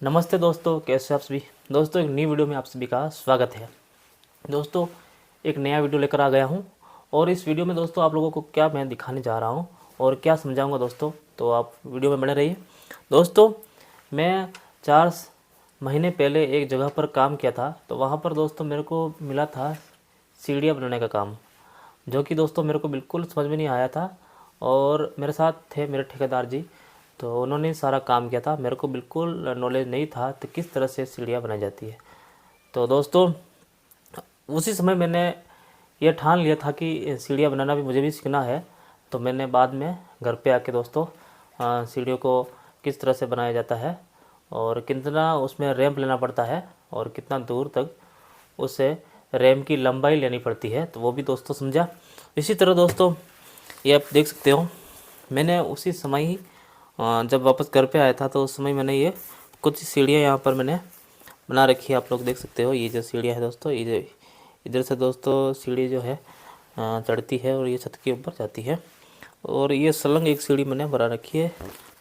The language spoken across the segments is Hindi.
नमस्ते दोस्तों, कैसे आप सभी। दोस्तों एक नई वीडियो में आप सभी का स्वागत है। दोस्तों एक नया वीडियो लेकर आ गया हूं और इस वीडियो में दोस्तों आप लोगों को क्या मैं दिखाने जा रहा हूं और क्या समझाऊंगा दोस्तों, तो आप वीडियो में बने रहिए। दोस्तों मैं 4 महीने पहले एक जगह पर काम किया था, तो वहां पर दोस्तों मेरे को मिला था सीढ़ियाँ बनाने का काम, जो कि दोस्तों मेरे को बिल्कुल समझ में नहीं आया था। और मेरे साथ थे मेरे ठेकेदार जी, तो उन्होंने सारा काम किया था। मेरे को बिल्कुल नॉलेज नहीं था तो किस तरह से सीढ़ियाँ बनाई जाती है। तो दोस्तों उसी समय मैंने ये ठान लिया था कि सीढ़ियाँ बनाना भी मुझे भी सीखना है। तो मैंने बाद में घर पे आके दोस्तों सीढ़ियों को किस तरह से बनाया जाता है और कितना उसमें रैंप लेना पड़ता है और कितना दूर तक उसे रैम की लंबाई लेनी पड़ती है, तो वो भी दोस्तों समझा। इसी तरह दोस्तों ये आप देख सकते हो, मैंने उसी समय ही जब वापस घर पे आया था तो उस समय मैंने ये कुछ सीढ़ियाँ यहाँ पर मैंने बना रखी है। आप लोग देख सकते हो ये जो सीढ़ियाँ है दोस्तों, ये जो इधर से दोस्तों सीढ़ी जो है चढ़ती है और ये छत के ऊपर जाती है और ये सलंग एक सीढ़ी मैंने बना रखी है।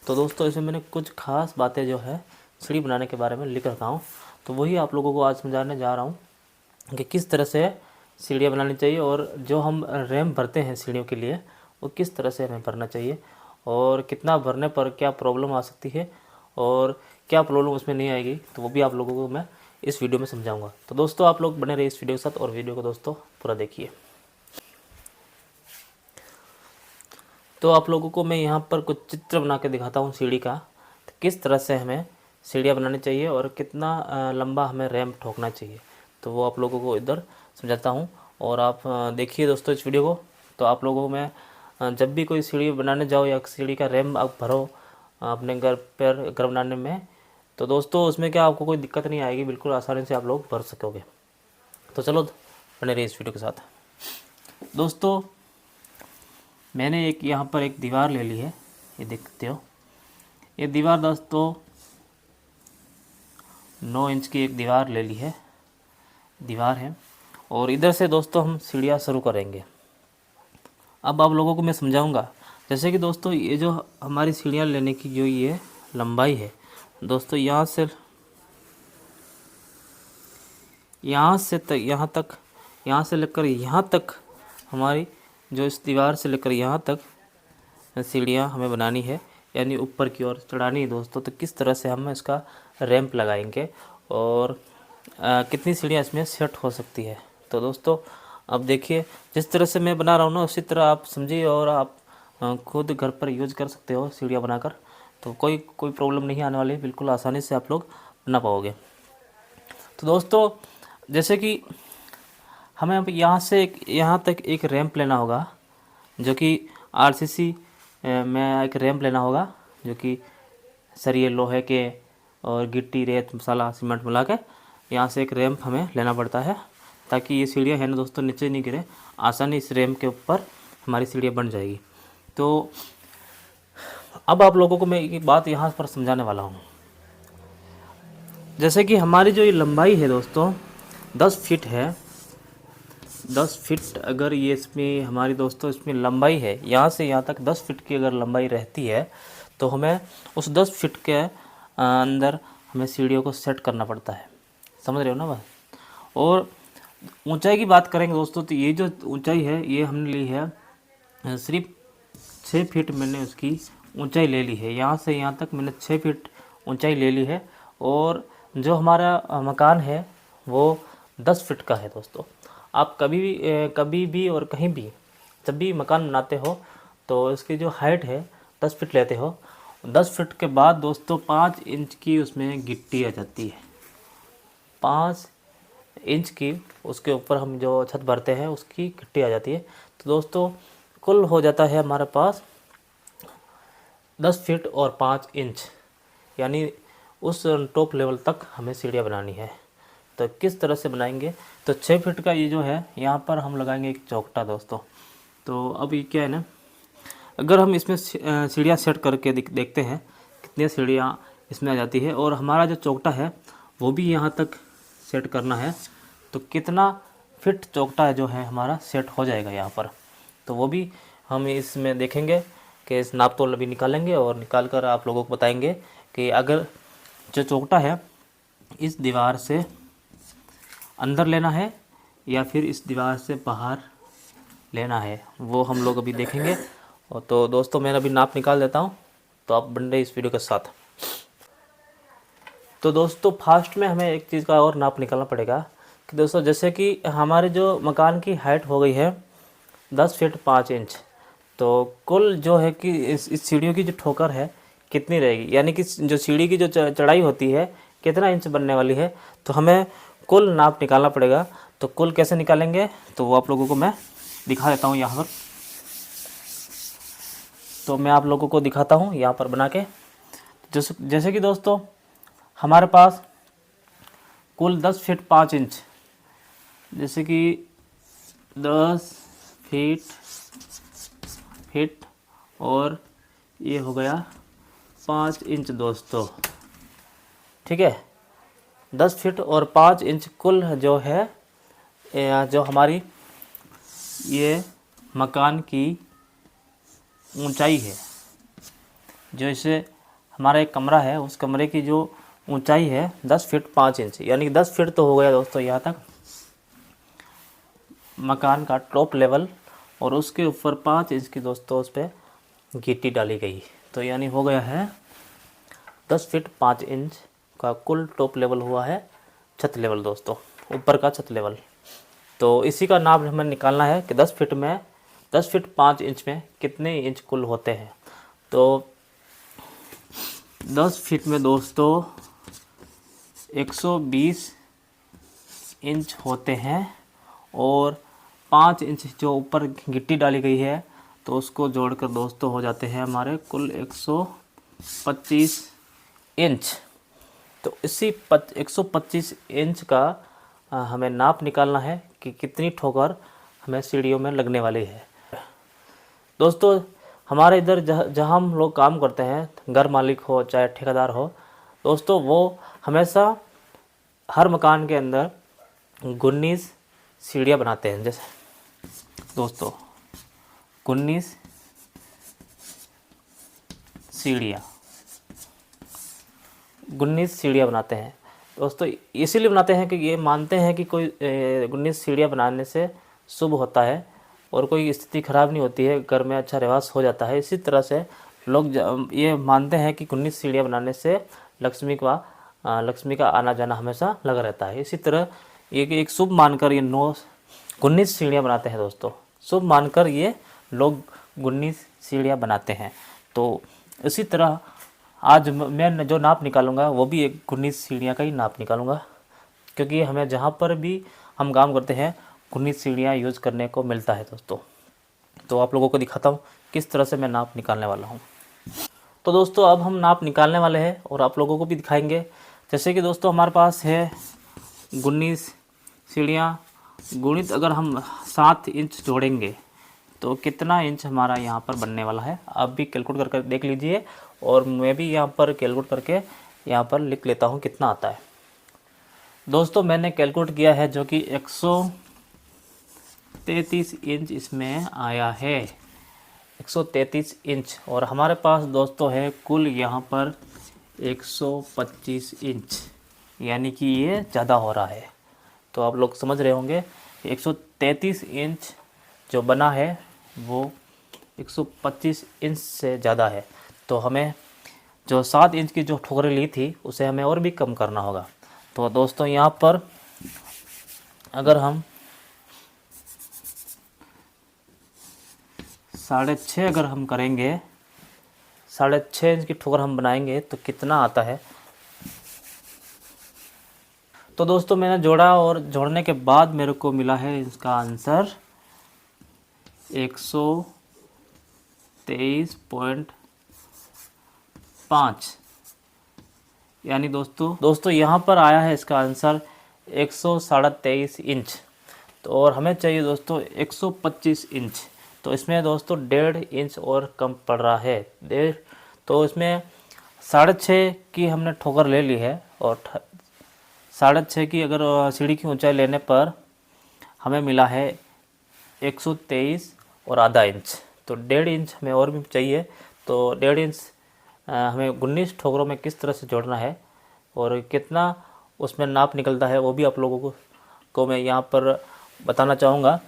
तो दोस्तों इसमें मैंने कुछ खास बातें जो है सीढ़ी बनाने के बारे में लिख रखा हूँ, तो वही आप लोगों को आज समझाने जा रहा हूँ कि किस तरह से सीढ़ियाँ बनानी चाहिए और जो हम रैम भरते हैं सीढ़ियों के लिए वो किस तरह से हमें भरना चाहिए और कितना भरने पर क्या प्रॉब्लम आ सकती है और क्या प्रॉब्लम उसमें नहीं आएगी, तो वो भी आप लोगों को मैं इस वीडियो में समझाऊंगा। तो दोस्तों आप लोग बने रहिए इस वीडियो के साथ और वीडियो को दोस्तों पूरा देखिए। तो आप लोगों को मैं यहाँ पर कुछ चित्र बना के दिखाता हूँ सीढ़ी का, तो किस तरह से हमें सीढ़ियाँ बनानी चाहिए और कितना लंबा हमें रैंप ठोकना चाहिए, तो वो आप लोगों को इधर समझाता हूँ। और आप देखिए दोस्तों इस वीडियो को। तो आप लोगों को मैं जब भी कोई सीढ़ी बनाने जाओ या सीढ़ी का रैंप आप भरो अपने घर पर घर बनाने में, तो दोस्तों उसमें क्या आपको कोई दिक्कत नहीं आएगी, बिल्कुल आसानी से आप लोग भर सकोगे। तो चलो बने रहिए इस वीडियो के साथ। दोस्तों मैंने एक यहाँ पर एक दीवार ले ली है, ये देखते हो। ये दीवार दोस्तों 9 इंच की एक दीवार ले ली है, दीवार है। और इधर से दोस्तों हम सीढ़ियाँ शुरू करेंगे। अब आप लोगों को मैं समझाऊंगा। जैसे कि दोस्तों ये जो हमारी सीढ़ियाँ लेने की जो ये लंबाई है दोस्तों, यहाँ से यहाँ से लेकर यहाँ तक हमारी जो इस दीवार से लेकर यहाँ तक सीढ़ियाँ हमें बनानी है, यानी ऊपर की ओर चढ़ानी है दोस्तों। तो किस तरह से हम इसका रैंप लगाएंगे और कितनी सीढ़ियाँ इसमें सेट हो सकती है। तो दोस्तों अब देखिए जिस तरह से मैं बना रहा हूँ ना उसी तरह आप समझिए और आप खुद घर पर यूज़ कर सकते हो सीढ़ियाँ बनाकर। तो कोई प्रॉब्लम नहीं आने वाली है, बिल्कुल आसानी से आप लोग बना पाओगे। तो दोस्तों जैसे कि हमें अब यहाँ तक एक रैंप लेना होगा, जो कि आरसीसी में एक रैंप लेना होगा, जो कि सरिये लोहे के और गिट्टी रेत मसाला सीमेंट मिला के यहाँ से एक रैंप हमें लेना पड़ता है, ताकि ये सीढ़ियाँ है ना दोस्तों नीचे नहीं गिरे, आसानी इस रैंप के ऊपर हमारी सीढ़ियाँ बन जाएगी। तो अब आप लोगों को मैं एक बात यहाँ पर समझाने वाला हूँ। जैसे कि हमारी जो ये लंबाई है दोस्तों 10 फीट है, 10 फीट अगर ये इसमें हमारी दोस्तों इसमें लंबाई है, यहाँ से यहाँ तक 10 फीट की अगर लंबाई रहती है, तो हमें उस 10 फीट के अंदर हमें सीढ़ियों को सेट करना पड़ता है। समझ रहे हो ना बात। और ऊंचाई की बात करेंगे दोस्तों, तो ये जो ऊंचाई है ये हमने ली है सिर्फ 6 फीट मैंने उसकी ऊंचाई ले ली है। यहाँ से यहाँ तक मैंने 6 फीट ऊंचाई ले ली है। और जो हमारा मकान है वो 10 फीट का है दोस्तों। आप कभी भी और कहीं भी जब भी मकान बनाते हो तो इसकी जो हाइट है 10 फीट लेते हो। 10 फीट के बाद दोस्तों 5 इंच की उसमें गिट्टी आ जाती है, 5 इंच की उसके ऊपर हम जो छत भरते हैं उसकी गिट्टी आ जाती है। तो दोस्तों कुल हो जाता है हमारे पास 10 फीट और 5 इंच, यानी उस टॉप लेवल तक हमें सीढ़ियाँ बनानी है। तो किस तरह से बनाएंगे, तो 6 फीट का ये जो है यहाँ पर हम लगाएंगे एक चौकटा दोस्तों। तो अब ये क्या है ना, अगर हम इसमें सीढ़ियाँ सेट करके देखते हैं कितनी सीढ़ियाँ इसमें आ जाती है, और हमारा जो चौकटा है वो भी यहाँ तक सेट करना है, तो कितना फिट चौकटा जो है हमारा सेट हो जाएगा यहाँ पर। तो वो भी हम इसमें देखेंगे कि इस नाप तोल भी निकालेंगे और निकाल कर आप लोगों को बताएंगे कि अगर जो चौखटा है इस दीवार से अंदर लेना है या फिर इस दीवार से बाहर लेना है, वो हम लोग अभी देखेंगे। और तो दोस्तों मैं अभी नाप निकाल देता हूँ, तो आप बन रहे इस वीडियो के साथ। तो दोस्तों फास्ट में हमें एक चीज़ का और नाप निकालना पड़ेगा कि दोस्तों जैसे कि हमारे जो मकान की हाइट हो गई है 10 फीट 5 इंच, तो कुल जो है कि इस सीढ़ियों की जो ठोकर है कितनी रहेगी, यानी कि जो सीढ़ी की जो चढ़ाई होती है कितना इंच बनने वाली है, तो हमें कुल नाप निकालना पड़ेगा। तो कुल कैसे निकालेंगे तो वो आप लोगों को मैं दिखा देता हूँ यहाँ पर। तो मैं आप लोगों को दिखाता हूँ यहाँ पर बना के। जैसे कि दोस्तों हमारे पास कुल 10 फीट 5 इंच, जैसे कि 10 फीट और ये हो गया 5 इंच दोस्तों, ठीक है। 10 फीट और 5 इंच कुल जो है जो हमारी ये मकान की ऊंचाई है। जैसे हमारा एक कमरा है, उस कमरे की जो ऊंचाई है 10 फीट 5 इंच, यानी कि 10 फीट तो हो गया दोस्तों यहाँ तक मकान का टॉप लेवल, और उसके ऊपर 5 इंच की दोस्तों उस पर गिट्टी डाली गई, तो यानी हो गया है 10 फीट 5 इंच का कुल टॉप लेवल हुआ है, छत लेवल दोस्तों, ऊपर का छत लेवल। तो इसी का नाप हमें निकालना है कि 10 फीट 5 इंच में कितने इंच कुल होते हैं। तो 10 फीट में दोस्तों 120 इंच होते हैं, और 5 इंच जो ऊपर गिट्टी डाली गई है तो उसको जोड़कर दोस्तों हो जाते हैं हमारे कुल 125 इंच। तो इसी 125 इंच का हमें नाप निकालना है कि कितनी ठोकर हमें सीढ़ियों में लगने वाली है। दोस्तों हमारे इधर जहाँ हम लोग काम करते हैं, घर मालिक हो चाहे ठेकेदार हो दोस्तों, वो हमेशा हर मकान के अंदर 19 सीढ़ियाँ बनाते हैं। जैसे दोस्तों 19 सीढ़ियाँ बनाते हैं दोस्तों। इसीलिए बनाते हैं कि ये मानते हैं कि कोई 19 सीढ़ियाँ बनाने से शुभ होता है और कोई स्थिति खराब नहीं होती है, घर में अच्छा रिवाज हो जाता है। इसी तरह से लोग ये मानते हैं कि 19 सीढ़ियाँ बनाने से लक्ष्मी का आना जाना हमेशा लगा रहता है। इसी तरह ये एक शुभ मानकर ये 19 सीढ़ियाँ बनाते हैं दोस्तों, शुभ मानकर ये लोग 19 सीढ़ियाँ बनाते हैं। तो इसी तरह आज मैं जो नाप निकालूंगा वो भी एक 19 सीढ़ियाँ का ही नाप निकालूंगा, क्योंकि हमें जहाँ पर भी हम काम करते हैं 19 सीढ़ियाँ यूज़ करने को मिलता है दोस्तों। तो आप लोगों को दिखाता हूँ किस तरह से मैं नाप निकालने वाला हूँ। तो दोस्तों अब हम नाप निकालने वाले हैं और आप लोगों को भी दिखाएंगे। जैसे कि दोस्तों हमारे पास है 19 सीढ़ियाँ, गुणित अगर हम 7 इंच जोड़ेंगे तो कितना इंच हमारा यहाँ पर बनने वाला है, आप भी कैलकुलेट करके देख लीजिए, और मैं भी यहाँ पर कैलकुलेट करके यहाँ पर लिख लेता हूँ कितना आता है। दोस्तों मैंने कैलकुलेट किया है जो कि 133 इंच इसमें आया है, 133 इंच। और हमारे पास दोस्तों है कुल यहाँ पर 125 इंच, यानी कि ये ज़्यादा हो रहा है। तो आप लोग समझ रहे होंगे 133 इंच जो बना है वो 125 इंच से ज़्यादा है। तो हमें जो 7 इंच की जो ठोकरें ली थी उसे हमें और भी कम करना होगा। तो दोस्तों यहाँ पर अगर हम 6.5 अगर हम करेंगे, 6.5 इंच की ठोकर हम बनाएंगे तो कितना आता है। तो दोस्तों मैंने जोड़ा और जोड़ने के बाद मेरे को मिला है इसका आंसर 123.5, यानी दोस्तों यहाँ पर आया है इसका आंसर 123.5 इंच। तो और हमें चाहिए दोस्तों 125 इंच, तो इसमें दोस्तों 1.5 इंच और कम पड़ रहा है। तो इसमें 6.5 की हमने ठोकर ले ली है, और 6.5 की अगर सीढ़ी की ऊंचाई लेने पर हमें मिला है 123 और आधा इंच। तो 1.5 इंच हमें और भी चाहिए। तो 1.5 इंच हमें 19 ठोकरों में किस तरह से जोड़ना है और कितना उसमें नाप निकलता है वो भी आप लोगों को मैं यहाँ पर बताना चाहूँगा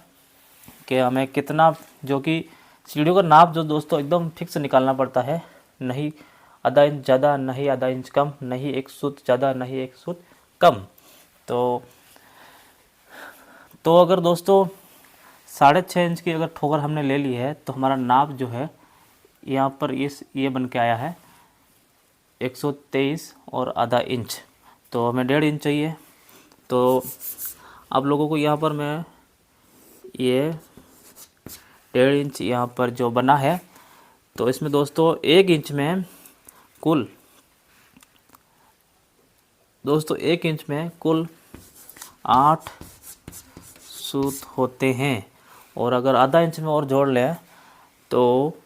कि हमें कितना, जो कि सीढ़ियों का नाप जो दोस्तों एकदम फिक्स निकालना पड़ता है, नहीं आधा इंच ज़्यादा, नहीं आधा इंच कम, नहीं एक सूत ज़्यादा, नहीं एक सूत कम। तो अगर दोस्तों 6.5 इंच की अगर ठोकर हमने ले ली है तो हमारा नाप जो है यहाँ पर ये बन के आया है 123 और आधा इंच। तो हमें 1.5 इंच चाहिए। तो आप लोगों को यहाँ पर मैं ये 1.5 इंच यहाँ पर जो बना है, तो इसमें दोस्तों 1 इंच में कुल 8 सूत होते हैं। और अगर आधा इंच में और जोड़ लें तो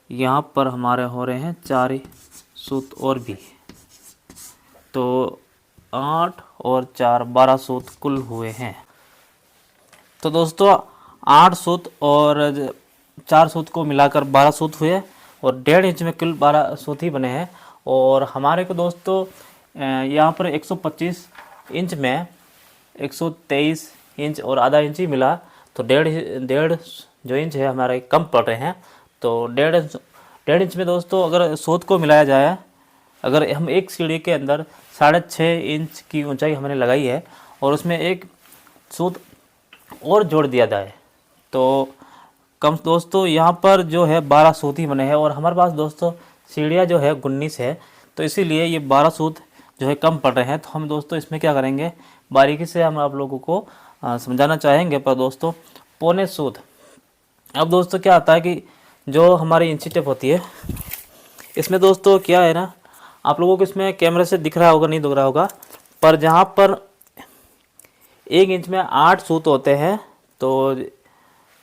यहाँ पर हमारे हो रहे हैं 4 सूत और भी। तो 8 और 4 12 सूत कुल हुए हैं। तो दोस्तों 8 सूत और 4 सूत को मिलाकर 12 सूत हुए और 1.5 इंच में कुल 12 सूत ही बने हैं। और हमारे को दोस्तों यहाँ पर 125 इंच में 123 इंच और आधा इंच ही मिला, तो 1.5 जो इंच है हमारे कम पड़ रहे हैं। तो 1.5 इंच में दोस्तों अगर सूत को मिलाया जाए, अगर हम एक सीढ़ी के अंदर 6.5 इंच की ऊंचाई हमने लगाई है और उसमें एक सूत और जोड़ दिया जाए तो कम दोस्तों यहाँ पर जो है 12 सूत ही बने हैं। और हमारे पास दोस्तों सीढ़ियाँ जो है 19 है, तो इसीलिए ये 12 सूत जो है कम पड़ रहे हैं। तो हम दोस्तों इसमें क्या करेंगे, बारीकी से हम आप लोगों को समझाना चाहेंगे। पर दोस्तों पौने सूत, अब दोस्तों क्या आता है कि जो हमारी इंची टेप होती है, इसमें दोस्तों क्या है ना, आप लोगों को इसमें कैमरे से दिख रहा होगा नहीं दिख रहा होगा, पर जहाँ पर 1 इंच में 8 सूत होते हैं, तो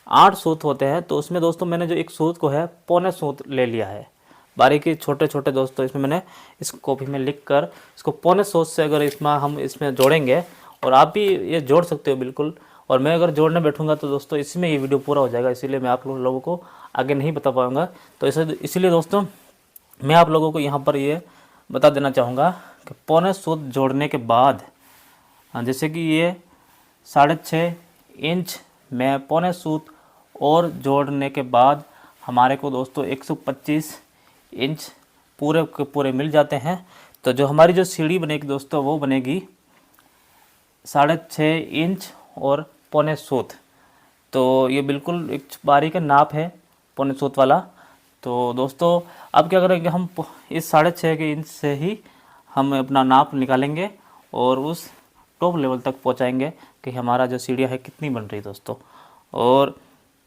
8 सूत होते हैं, तो उसमें दोस्तों मैंने जो एक सूत को है पौने सूत ले लिया है। बारीकी छोटे छोटे दोस्तों इसमें मैंने इस कॉपी में लिख कर इसको पौने सूत से अगर हम इसमें जोड़ेंगे, और आप भी ये जोड़ सकते हो बिल्कुल। और मैं अगर जोड़ने बैठूंगा तो दोस्तों इसमें ये वीडियो पूरा हो जाएगा, इसीलिए मैं आप लोगों को आगे नहीं बता पाऊँगा। तो इसीलिए दोस्तों मैं आप लोगों को यहाँ पर ये बता देना चाहूँगा कि पौने सूत जोड़ने के बाद, जैसे कि ये 6.5 इंच में पौने सूत और जोड़ने के बाद हमारे को दोस्तों 125 इंच पूरे के पूरे मिल जाते हैं। तो जो हमारी जो सीढ़ी बनेगी दोस्तों वो बनेगी 6.5 इंच और पौने सूत। तो ये बिल्कुल एक बारीक नाप है पौने सूत वाला। तो दोस्तों अब क्या करेंगे, हम इस 6.5 के इंच से ही हम अपना नाप निकालेंगे और उस टॉप लेवल तक पहुंचाएंगे कि हमारा जो सीढ़ियाँ है कितनी बन रही दोस्तों। और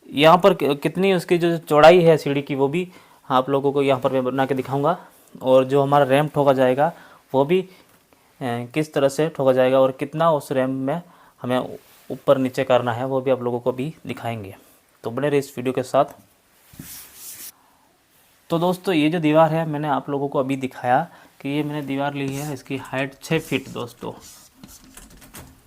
यहाँ पर कितनी उसकी जो चौड़ाई है सीढ़ी की वो भी आप लोगों को यहाँ पर मैं बना के दिखाऊंगा। और जो हमारा रैंप ठोका जाएगा वो भी किस तरह से ठोका जाएगा और कितना उस रैंप में हमें ऊपर नीचे करना है वो भी आप लोगों को भी दिखाएंगे। तो बने रहिए इस वीडियो के साथ। तो दोस्तों ये जो दीवार है मैंने आप लोगों को अभी दिखाया कि ये मैंने दीवार ली है, इसकी हाइट 6 फीट दोस्तों,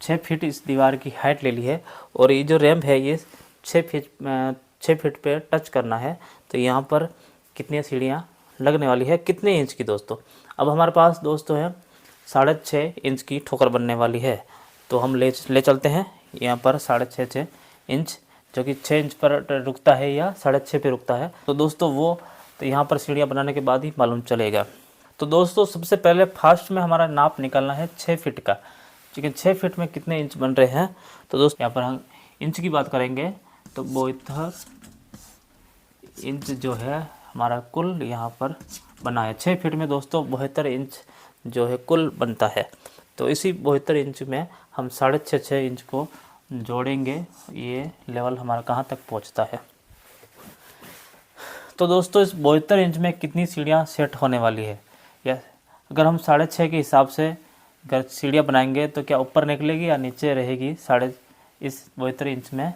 6 फीट इस दीवार की हाइट ले ली है। और ये जो रैंप है ये 6 फीट पे टच करना है। तो यहाँ पर कितनी सीढ़ियाँ लगने वाली है, कितने इंच की दोस्तों। अब हमारे पास दोस्तों है 6.5 इंच की ठोकर बनने वाली है। तो हम ले चलते हैं यहाँ पर 6.5 इंच, जो कि 6 इंच पर रुकता है या 6.5 पे रुकता है। तो दोस्तों वो तो यहाँ पर सीढ़ियाँ बनाने के बाद ही मालूम चलेगा। तो दोस्तों सबसे पहले फास्ट में हमारा नाप निकालना है 6 फीट का, क्योंकि 6 फीट में कितने इंच बन रहे हैं। तो दोस्तों यहाँ पर हम इंच की बात करेंगे तो 72 इंच जो है हमारा कुल यहाँ पर बना है। 6 फीट में दोस्तों 72 इंच जो है कुल बनता है। तो इसी 72 इंच में हम 6.5 इंच को जोड़ेंगे, ये लेवल हमारा कहाँ तक पहुँचता है। तो दोस्तों इस 72 इंच में कितनी सीढ़ियाँ सेट होने वाली है, या अगर हम 6.5 के हिसाब से अगर सीढ़ियाँ बनाएंगे तो क्या ऊपर निकलेगी या नीचे रहेगी इस 72 इंच में।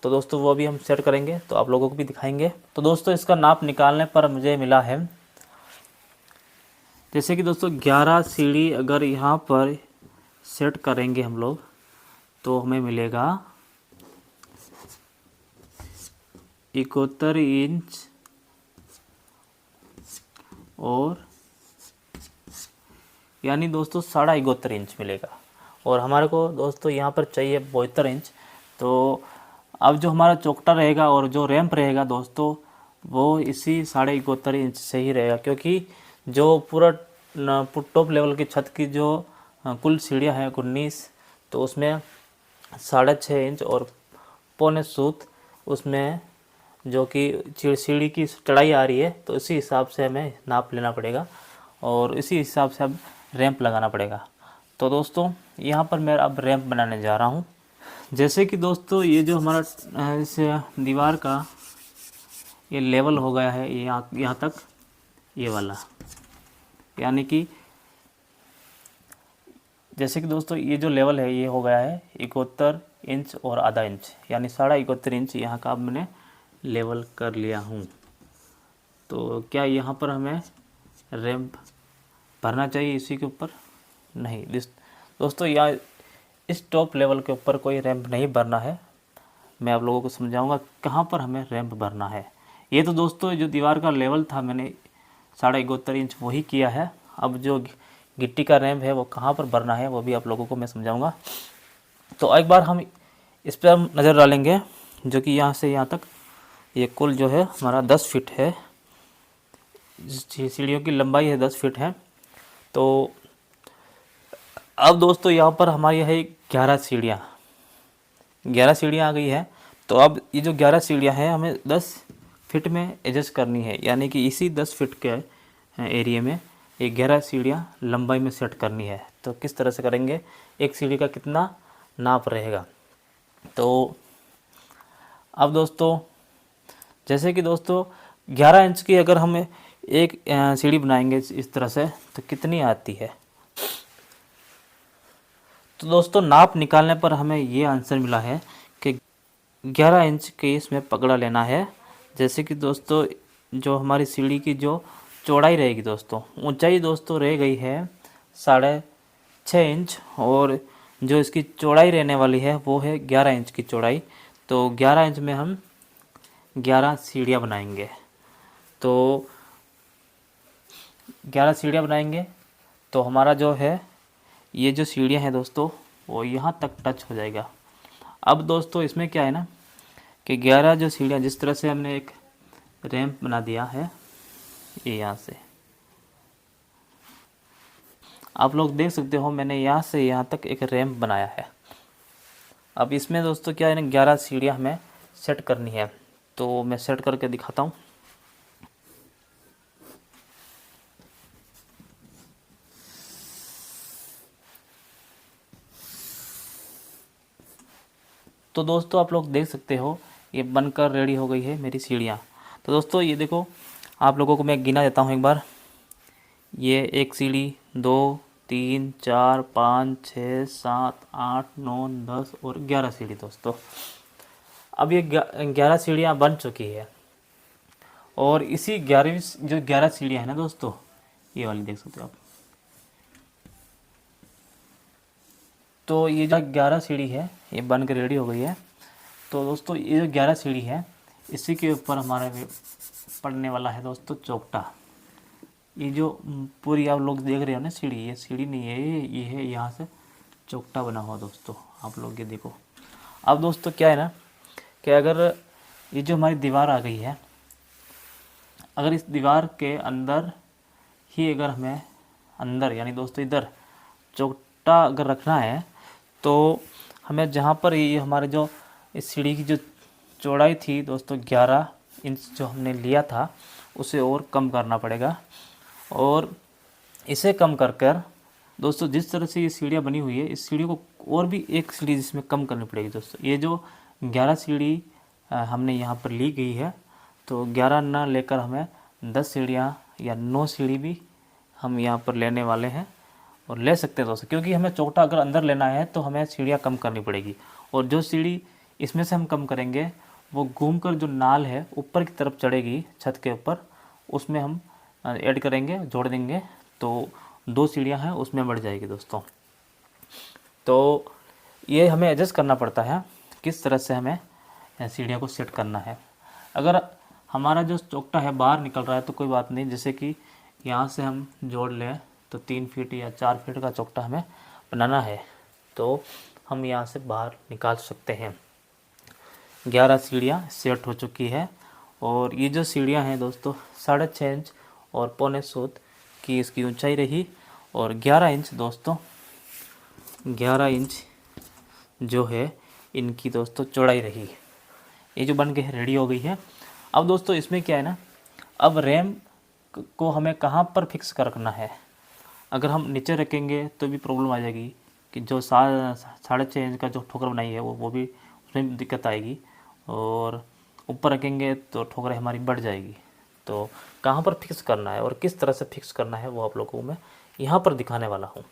तो दोस्तों वो भी हम सेट करेंगे तो आप लोगों को भी दिखाएंगे। तो दोस्तों इसका नाप निकालने पर मुझे मिला है, जैसे कि दोस्तों 11 सीढ़ी अगर यहाँ पर सेट करेंगे हम लोग तो हमें मिलेगा 71 इंच और यानी दोस्तों 71.5 इंच मिलेगा। और हमारे को दोस्तों यहाँ पर चाहिए 72 इंच। तो अब जो हमारा चौकटा रहेगा और जो रैंप रहेगा दोस्तों वो इसी 71.5 इंच से ही रहेगा, क्योंकि जो पूरा टॉप लेवल की छत की जो कुल सीढ़ियाँ हैं 19, तो उसमें 6.5 इंच और पौने सूत उसमें जो कि सीढ़ी की चढ़ाई आ रही है, तो इसी हिसाब से हमें नाप लेना पड़ेगा और इसी हिसाब से अब रैंप लगाना पड़ेगा। तो दोस्तों यहाँ पर मैं अब रैंप बनाने जा रहा हूँ। जैसे कि दोस्तों ये जो हमारा इस दीवार का ये लेवल हो गया है यहाँ तक, ये वाला, यानी कि जैसे कि दोस्तों ये जो लेवल है ये हो गया है 71 इंच और आधा इंच, यानी 71.5 इंच यहाँ का अब मैंने लेवल कर लिया हूँ। तो क्या यहाँ पर हमें रैंप भरना चाहिए इसी के ऊपर? नहीं दोस्तों, यहाँ इस टॉप लेवल के ऊपर कोई रैंप नहीं भरना है। मैं आप लोगों को समझाऊंगा कहाँ पर हमें रैंप भरना है। ये तो दोस्तों जो दीवार का लेवल था मैंने 71.5 इंच वही किया है। अब जो गिट्टी का रैंप है वो कहाँ पर भरना है वो भी आप लोगों को मैं समझाऊंगा। तो एक बार हम इस पर हम नज़र डालेंगे, जो कि यहाँ से यहाँ तक ये कुल जो है हमारा 10 फीट है। सीढ़ियों की लंबाई है 10 फीट है। तो अब दोस्तों यहाँ पर हमारी है 11 सीढ़ियाँ आ गई है। तो अब ये जो 11 सीढ़ियाँ हैं हमें 10 फीट में एडजस्ट करनी है, यानी कि इसी 10 फीट के एरिया में ये 11 सीढ़ियाँ लंबाई में सेट करनी है। तो किस तरह से करेंगे, एक सीढ़ी का कितना नाप रहेगा। तो अब दोस्तों जैसे कि दोस्तों 11 इंच की अगर हम एक सीढ़ी बनाएंगे इस तरह से तो कितनी आती है। तो दोस्तों नाप निकालने पर हमें ये आंसर मिला है कि 11 इंच के इसमें पकड़ा लेना है। जैसे कि दोस्तों जो हमारी सीढ़ी की जो चौड़ाई रहेगी दोस्तों, ऊंचाई दोस्तों रह गई है 6.5 इंच और जो इसकी चौड़ाई रहने वाली है वो है 11 इंच की चौड़ाई। तो 11 इंच में हम 11 सीढ़ियाँ बनाएंगे। तो 11 सीढ़ियाँ बनाएंगे तो हमारा जो है ये जो सीढ़ियाँ हैं दोस्तों वो यहाँ तक टच हो जाएगा। अब दोस्तों इसमें क्या है ना कि 11 जो सीढ़ियाँ, जिस तरह से हमने एक रैंप बना दिया है ये यहाँ से, आप लोग देख सकते हो मैंने यहाँ से यहाँ तक एक रैंप बनाया है। अब इसमें दोस्तों क्या है ना 11 सीढ़ियाँ हमें सेट करनी है। तो मैं सेट करके दिखाता हूँ। तो दोस्तों आप लोग देख सकते हो ये बनकर रेडी हो गई है मेरी सीढ़ियाँ। तो दोस्तों ये देखो, आप लोगों को मैं गिना देता हूँ एक बार। ये एक सीढ़ी, 2, 3, 4, 5, 6, 7, 8, 9, 10 और 11 सीढ़ी दोस्तों। अब ये 11 सीढ़ियाँ बन चुकी है और इसी 11वीं जो 11 सीढ़ियाँ हैं ना दोस्तों, ये वाली देख सकते हो आप। तो ये जो 11 सीढ़ी है ये बन के रेडी हो गई है। तो दोस्तों ये जो 11 सीढ़ी है इसी के ऊपर हमारा पड़ने वाला है दोस्तों चौकटा। ये जो पूरी आप लोग देख रहे हो ना सीढ़ी, ये सीढ़ी नहीं है, ये है यहाँ से चौकटा बना हुआ दोस्तों। आप लोग ये देखो। अब दोस्तों क्या है ना कि अगर ये जो हमारी दीवार आ गई है, अगर इस दीवार के अंदर ही अगर हमें अंदर यानी दोस्तों इधर चौकटा अगर रखना है तो हमें जहाँ पर ये हमारे जो इस सीढ़ी की जो चौड़ाई थी दोस्तों 11 इंच जो हमने लिया था उसे और कम करना पड़ेगा। और इसे कम कर कर दोस्तों जिस तरह से ये सीढ़ियाँ बनी हुई है, इस सीढ़ी को और भी एक सीढ़ी जिसमें कम करनी पड़ेगी दोस्तों। ये जो 11 सीढ़ी हमने यहाँ पर ली गई है, तो 11 ना लेकर हमें 10 सीढ़ियाँ या 9 सीढ़ी भी हम यहाँ पर लेने वाले हैं और ले सकते हैं दोस्तों। क्योंकि हमें चौकटा अगर अंदर लेना है तो हमें सीढ़ियाँ कम करनी पड़ेगी, और जो सीढ़ी इसमें से हम कम करेंगे वो घूमकर जो नाल है ऊपर की तरफ चढ़ेगी छत के ऊपर, उसमें हम ऐड करेंगे, जोड़ देंगे, तो 2 सीढ़ियाँ हैं उसमें बढ़ जाएगी दोस्तों। तो ये हमें एडजस्ट करना पड़ता है किस तरह से हमें सीढ़ियों को सेट करना है। अगर हमारा जो चौकटा है बाहर निकल रहा है तो कोई बात नहीं, जैसे कि यहाँ से हम जोड़ लें तो तो 3 फीट या 4 फीट का चौकटा हमें बनाना है, तो हम यहाँ से बाहर निकाल सकते हैं। 11 सीढ़ियाँ सेट हो चुकी है और ये जो सीढ़ियाँ हैं दोस्तों 6.5 इंच और 1.25 की इसकी ऊंचाई रही और 11 इंच दोस्तों 11 इंच जो है इनकी दोस्तों चौड़ाई रही। ये जो बन के रेडी हो गई है। अब दोस्तों इसमें क्या है ना, अब रैम को हमें कहाँ पर फिक्स कर रखना है। अगर हम नीचे रखेंगे तो भी प्रॉब्लम आ जाएगी कि जो 6.5 इंच का जो ठोकर बनाई है वो भी उसमें दिक्कत आएगी, और ऊपर रखेंगे तो ठोकरें हमारी बढ़ जाएगी। तो कहाँ पर फिक्स करना है और किस तरह से फिक्स करना है वो आप लोगों को मैं यहाँ पर दिखाने वाला हूँ।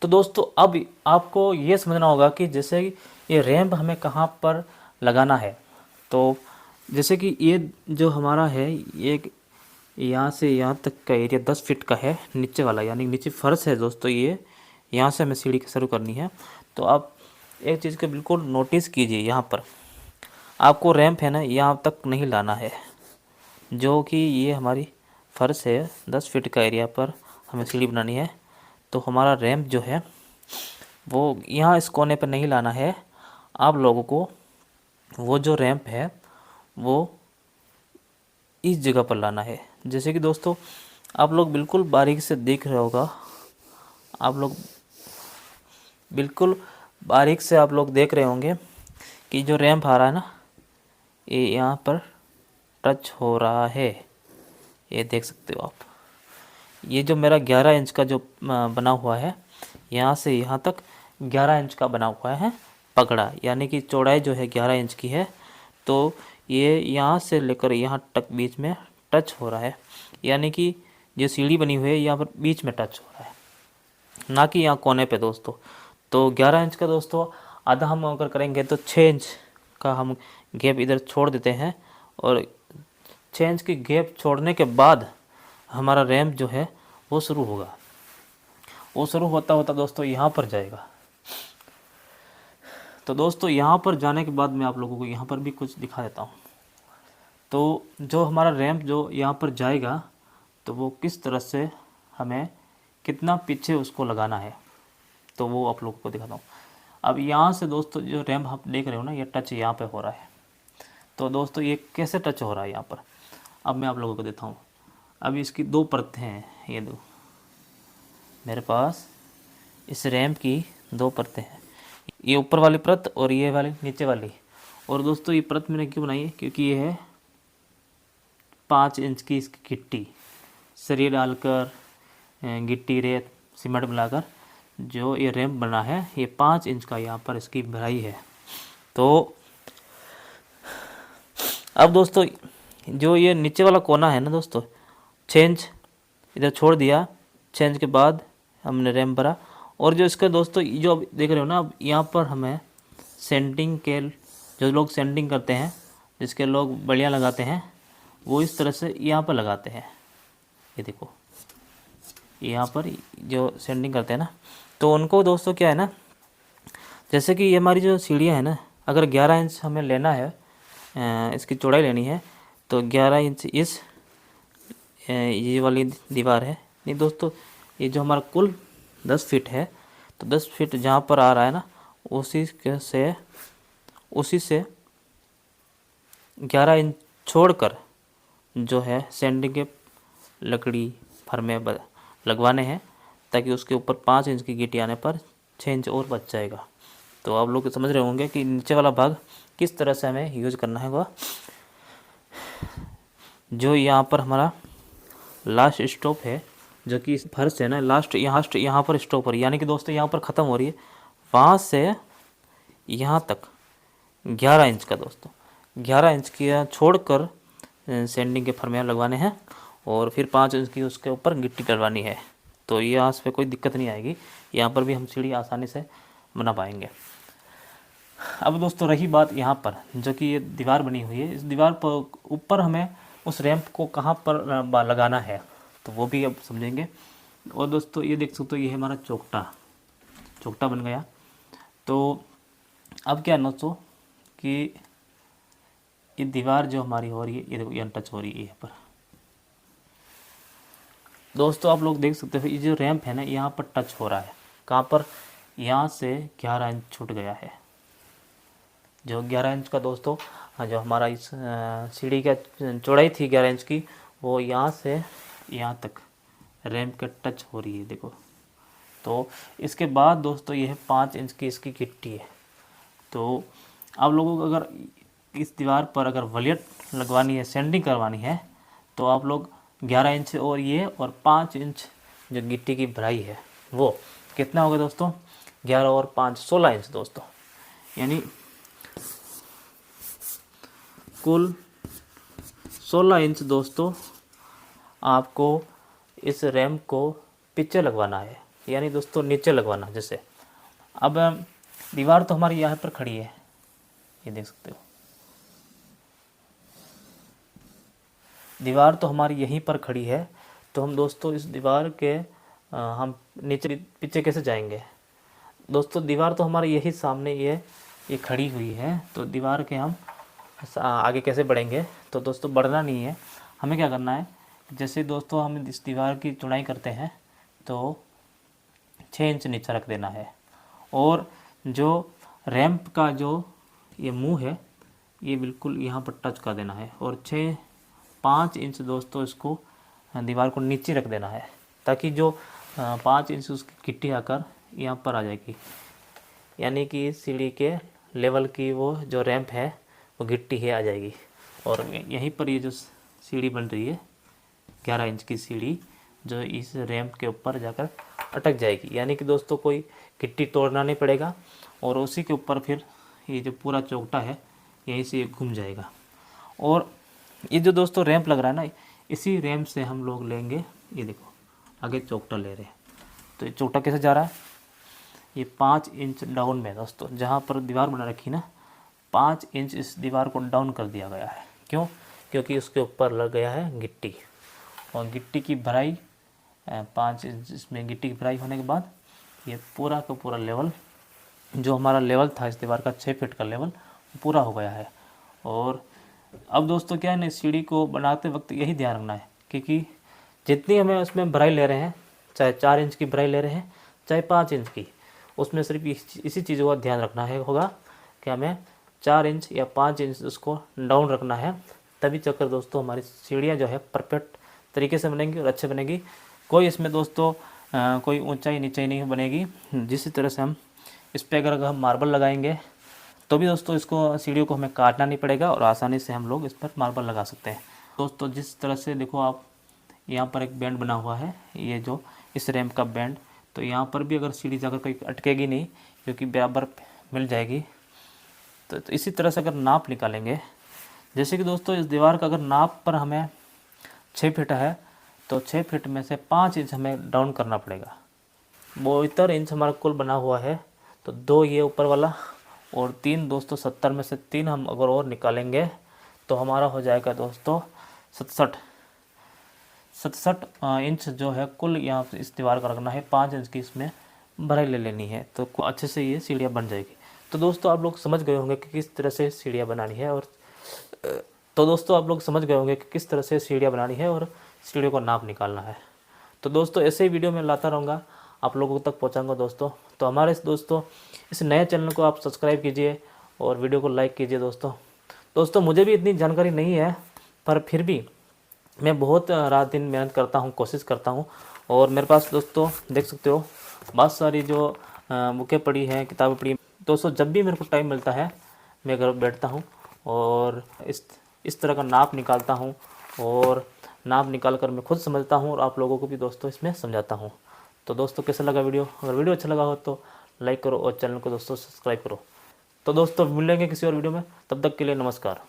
तो दोस्तों अब आपको ये समझना होगा कि जैसे ये रैंप हमें कहाँ पर लगाना है। तो जैसे कि ये जो हमारा है ये यहाँ से यहाँ तक का एरिया 10 फीट का है नीचे वाला, यानी नीचे फर्श है दोस्तों। ये यहाँ से हमें सीढ़ी शुरू करनी है। तो आप एक चीज़ को बिल्कुल नोटिस कीजिए, यहाँ पर आपको रैंप है ना यहाँ तक नहीं लाना है, जो कि ये हमारी फर्श है 10 फीट का एरिया पर हमें सीढ़ी बनानी है। तो हमारा रैंप जो है वो यहाँ इस कोने पर नहीं लाना है। आप लोगों को वो जो रैंप है वो इस जगह पर लाना है। जैसे कि दोस्तों आप लोग बिल्कुल बारीक से देख रहे होगा, आप लोग बिल्कुल बारीक से आप लोग देख रहे होंगे कि जो रैंप आ रहा है ना ये यहाँ पर टच हो रहा है। ये देख सकते हो आप, ये जो मेरा 11 इंच का जो बना हुआ है यहाँ से यहाँ तक 11 इंच का बना हुआ है पगड़ा, यानी कि चौड़ाई जो है 11 इंच की है। तो ये यहाँ से लेकर यहाँ तक बीच में टच हो रहा है, यानी कि जो सीढ़ी बनी हुई है यहाँ पर बीच में टच हो रहा है, ना कि यहाँ कोने पे दोस्तों। तो 11 इंच का दोस्तों आधा हम अगर करेंगे तो 6 इंच का हम गैप इधर छोड़ देते हैं, और 6 इंच की गैप छोड़ने के बाद हमारा रैंप जो है वो शुरू होगा। वो शुरू होता होता दोस्तों यहाँ पर जाएगा। तो दोस्तों यहाँ पर जाने के बाद मैं आप लोगों को यहाँ पर भी कुछ दिखा देता हूँ। तो जो हमारा रैंप जो यहाँ पर जाएगा तो वो किस तरह से हमें कितना पीछे उसको लगाना है, तो वो आप लोगों को दिखाता हूँ। अब यहाँ से दोस्तों जो रैंप आप देख रहे हो ना, ये टच यहाँ पे हो रहा है। तो दोस्तों ये कैसे टच हो रहा है यहाँ पर, अब मैं आप लोगों को देता हूँ। अब इसकी 2 परतें हैं, ये दो मेरे पास इस रैंप की 2 परतें हैं, ये ऊपर वाली परत और ये वाली नीचे वाली। और दोस्तों ये परत मैंने क्यों बनाई है, क्योंकि ये है 5 इंच की इसकी गिट्टी, सरिया डालकर गिट्टी रेत सीमेंट मिलाकर जो ये रैंप बना है, ये 5 इंच का यहाँ पर इसकी भराई है। तो अब दोस्तों जो ये नीचे वाला कोना है ना दोस्तों, 6 इंच इधर छोड़ दिया, 6 इंच के बाद हमने रैंप भरा। और जो इसका दोस्तों जो अब देख रहे हो ना, अब यहाँ पर हमें सेंटिंग के जो लोग सेंटिंग करते हैं, जिसके लोग बलियाँ लगाते हैं, वो इस तरह से यहाँ पर लगाते हैं। ये देखो यहाँ पर जो सेंटिंग करते हैं ना, तो उनको दोस्तों क्या है ना, जैसे कि ये हमारी जो सीढ़ियाँ हैं ना, अगर 11 इंच हमें लेना है, इसकी चौड़ाई लेनी है, तो 11 इंच इस ये वाली दीवार है नहीं दोस्तों, ये जो हमारा कुल 10 फीट है, तो 10 फीट जहाँ पर आ रहा है ना, उसी से 11 इंच छोड़कर जो है सेंटिंग के लकड़ी फरमे लगवाने हैं, ताकि उसके ऊपर 5 इंच की गिट्टी आने पर 6 इंच और बच जाएगा। तो आप लोग समझ रहे होंगे कि नीचे वाला भाग किस तरह से हमें यूज करना है। वह जो यहाँ पर हमारा लास्ट स्टॉप है, जो कि इस फर्श है ना, यहाँ पर स्टॉप हो रही है, यानी कि दोस्तों यहाँ पर ख़त्म हो रही है, वहाँ से यहाँ तक 11 इंच का दोस्तों 11 इंच की छोड़कर सेंडिंग के फरमे लगवाने हैं, और फिर 5 इंच की उसके ऊपर गिट्टी डलवानी है। तो यहाँ से कोई दिक्कत नहीं आएगी, यहाँ पर भी हम सीढ़ी आसानी से बना पाएंगे। अब दोस्तों रही बात यहाँ पर, जो कि ये दीवार बनी हुई है, इस दीवार पर ऊपर हमें उस रैंप को कहाँ पर लगाना है, तो वो भी अब समझेंगे। और दोस्तों ये देख सकते हो, ये है हमारा चौकटा बन गया। तो अब क्या है दोस्तों कि ये दीवार जो हमारी हो रही है, ये देखो ये टच हो रही है यहाँ पर, दोस्तों आप लोग देख सकते हो ये जो रैंप है ना यहाँ पर टच हो रहा है, कहाँ पर, यहाँ से 11 इंच छूट गया है। जो 11 इंच का दोस्तों जो हमारा इस सीढ़ी का चौड़ाई थी 11 इंच की, वो यहाँ से यहाँ तक रैंप के टच हो रही है, देखो। तो इसके बाद दोस्तों ये 5 इंच की इसकी गिट्टी है। तो आप लोगों को अगर इस दीवार पर अगर वलियट लगवानी है, सैंडिंग करवानी है, तो आप लोग 11 इंच और ये और 5 इंच जो गिट्टी की भराई है वो कितना होगा दोस्तों, 11 और 5 16 इंच दोस्तों, यानी कुल 16 इंच दोस्तों आपको इस रैंप को पीछे लगवाना है, यानी दोस्तों नीचे लगवाना। जैसे अब दीवार तो हमारी यहाँ पर खड़ी है, ये देख सकते हो, दीवार तो हमारी यहीं पर खड़ी है। तो हम दोस्तों इस दीवार के हम नीचे पीछे कैसे जाएंगे दोस्तों, दीवार तो हमारे यही सामने ये खड़ी हुई है, तो दीवार के हम आगे कैसे बढ़ेंगे। तो दोस्तों बढ़ना नहीं है, हमें क्या करना है, जैसे दोस्तों हम इस दीवार की चौड़ाई करते हैं तो 6 इंच नीचे रख देना है, और जो रैंप का जो ये मुंह है ये बिल्कुल यहाँ पर टच कर देना है, और 5 इंच दोस्तों इसको दीवार को नीचे रख देना है, ताकि जो 5 इंच उसकी गिट्टी आकर यहाँ पर आ जाएगी, यानी कि सीढ़ी के लेवल की वो जो रैंप है वो गिट्टी है आ जाएगी। और यहीं पर ये जो सीढ़ी बन रही है 11 इंच की सीढ़ी, जो इस रैंप के ऊपर जाकर अटक जाएगी, यानी कि दोस्तों कोई गिट्टी तोड़ना नहीं पड़ेगा, और उसी के ऊपर फिर ये जो पूरा चौकटा है यहीं से ये घूम जाएगा। और ये जो दोस्तों रैंप लग रहा है ना, इसी रैंप से हम लोग लेंगे, ये देखो आगे चौकटा ले रहे हैं, तो ये चौकटा कैसे जा रहा है, ये 5 इंच डाउन में दोस्तों, जहाँ पर दीवार बना रखी ना 5 इंच इस दीवार को डाउन कर दिया गया है। क्यों, क्योंकि उसके ऊपर लग गया है गिट्टी, और गिट्टी की भराई 5 इंच इसमें गिट्टी की भराई होने के बाद ये पूरा का पूरा लेवल, जो हमारा लेवल था इस दीवार का 6 फीट का लेवल, पूरा हो गया है। और अब दोस्तों क्या है ना, सीढ़ी को बनाते वक्त यही ध्यान रखना है, क्योंकि जितनी हमें उसमें भराई ले रहे हैं, चाहे 4 इंच की भराई ले रहे हैं चाहे 5 इंच की, उसमें सिर्फ इसी चीज़ों का ध्यान रखना है होगा कि हमें 4 इंच या 5 इंच उसको डाउन रखना है, तभी चक्कर दोस्तों हमारी सीढ़ियाँ जो है परफेक्ट तरीके से बनेंगी और अच्छे बनेगी। कोई इसमें दोस्तों कोई ऊंचाई नीचाई नहीं बनेगी। जिस तरह से हम इस पर अगर हम मार्बल लगाएंगे तो भी दोस्तों इसको सीढ़ियों को हमें काटना नहीं पड़ेगा, और आसानी से हम लोग इस पर मार्बल लगा सकते हैं। दोस्तों जिस तरह से देखो आप, यहाँ पर एक बैंड बना हुआ है, ये जो इस रैंप का बैंड, तो यहाँ पर भी अगर सीढ़ी जाकर कहीं अटकेगी नहीं, क्योंकि बराबर मिल जाएगी। तो इसी तरह से अगर नाप निकालेंगे, जैसे कि दोस्तों इस दीवार का अगर नाप पर हमें 6 फीट है, तो 6 फीट में से 5 इंच हमें डाउन करना पड़ेगा। 72 इंच हमारा कुल बना हुआ है, तो 2 ये ऊपर वाला और 3 दोस्तों 70 में से 3 हम अगर और निकालेंगे तो हमारा हो जाएगा दोस्तों 67 इंच जो है कुल यहाँ इस दीवार का रखना है। 5 इंच की इसमें भराई ले लेनी है, तो अच्छे से ये सीढ़ियाँ बन जाएगी। तो दोस्तों आप लोग समझ गए होंगे कि किस तरह से सीढ़ियाँ बनानी है, और सीढ़ियों को नाप निकालना है। तो दोस्तों ऐसे ही वीडियो मैं लाता रहूँगा, आप लोगों तक पहुँचाऊँगा दोस्तों। तो हमारे इस नए चैनल को आप सब्सक्राइब कीजिए और वीडियो को लाइक कीजिए दोस्तों। मुझे भी इतनी जानकारी नहीं है, पर फिर भी मैं बहुत रात दिन मेहनत करता हूँ, कोशिश करता हूँ। और मेरे पास दोस्तों देख सकते हो बहुत सारी जो बुकें पड़ी हैं, किताबें पड़ी। दोस्तों जब भी मेरे को टाइम मिलता है मैं घर बैठता हूँ और इस तरह का नाप निकालता हूँ, और नाप निकाल कर मैं खुद समझता हूँ और आप लोगों को भी दोस्तों इसमें समझाता हूँ। तो दोस्तों कैसा लगा वीडियो, अगर वीडियो अच्छा लगा हो तो लाइक करो और चैनल को दोस्तों सब्सक्राइब करो। तो दोस्तों मिलेंगे किसी और वीडियो में, तब तक के लिए नमस्कार।